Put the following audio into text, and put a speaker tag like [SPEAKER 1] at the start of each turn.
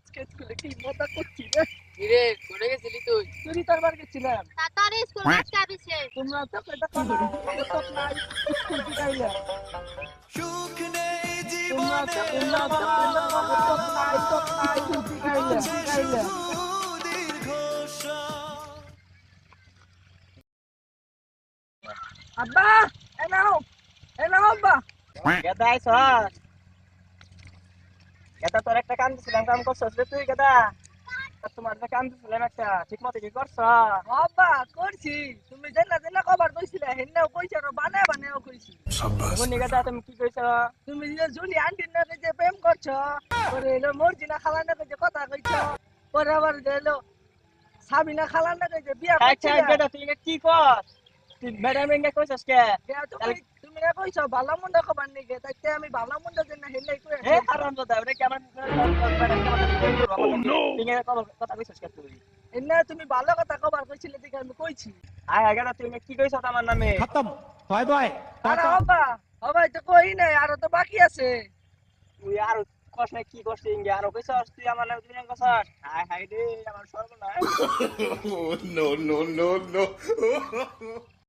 [SPEAKER 1] Sketch করে কি মজা করছি রে।
[SPEAKER 2] কিরে কোনে গেছিলি তুই?
[SPEAKER 1] চুরি করবার গেছিলাম।
[SPEAKER 3] তাড়াতাড়ি স্কুল আটকে দিছে।
[SPEAKER 1] তোমরা তো এটা কোন তো নাই স্কুল পিটাইলা। তোমরা তো নাই স্কুল পিটাইলা। আব্বা এনাও আব্বা।
[SPEAKER 4] গেদা আইছস? গেদা তোর একটা কাম দিছিলাম, কাম করছস রে তুই গেদা? আর তোমার একটা কাম দিছিলাম একটা, ঠিক মতো কি করছ?
[SPEAKER 1] আব্বা করছি, তুমি যেনা কবার কইছিলা হেন্নাও কইছো আর বানাও কইছি।
[SPEAKER 4] বুনি গেদা তুমি কি কইছ?
[SPEAKER 1] তুমি যে জুলি আন্টির নামে যে প্রেম করছো, পরে এলো মর্জিনা খালার নামে যে কথা কইছো, পরে আবার এলো সাবিনা খালার নামে যে বিয়া
[SPEAKER 4] আচ্ছা
[SPEAKER 1] করছিলা।
[SPEAKER 4] গেদা তুই কি কস? তুই ম্যাডাম এঙ্গে কইছস কে?
[SPEAKER 1] তুমি না কইছো ভালো মন্দ খবর নিকে, তাইতে আমি ভালো মন্দ যেন হেন্নাই কই
[SPEAKER 4] হে হারামজাদা, ওরে কি আমার ম্যাডাম কে আমাদের কই করব? তুই এঙ্গে কথা কইছস কে তুই?
[SPEAKER 1] হেন্না তুমি ভালো কথা কবার কইছিলে দেখে আমি কইছি।
[SPEAKER 4] আয় গেদা তুই কি কইছস আমার নামে?
[SPEAKER 5] खत्म बाय बाय
[SPEAKER 1] আরে আব্বা সবাই তো কই নাই, আরো তো বাকি আছে।
[SPEAKER 4] তুই আর কস না কি করছিস ইঙ্গে আর কইছস তুই আমার নামে তুই না কইছস? হায় হায় রে আমার সর্বনাশ।
[SPEAKER 5] no no no no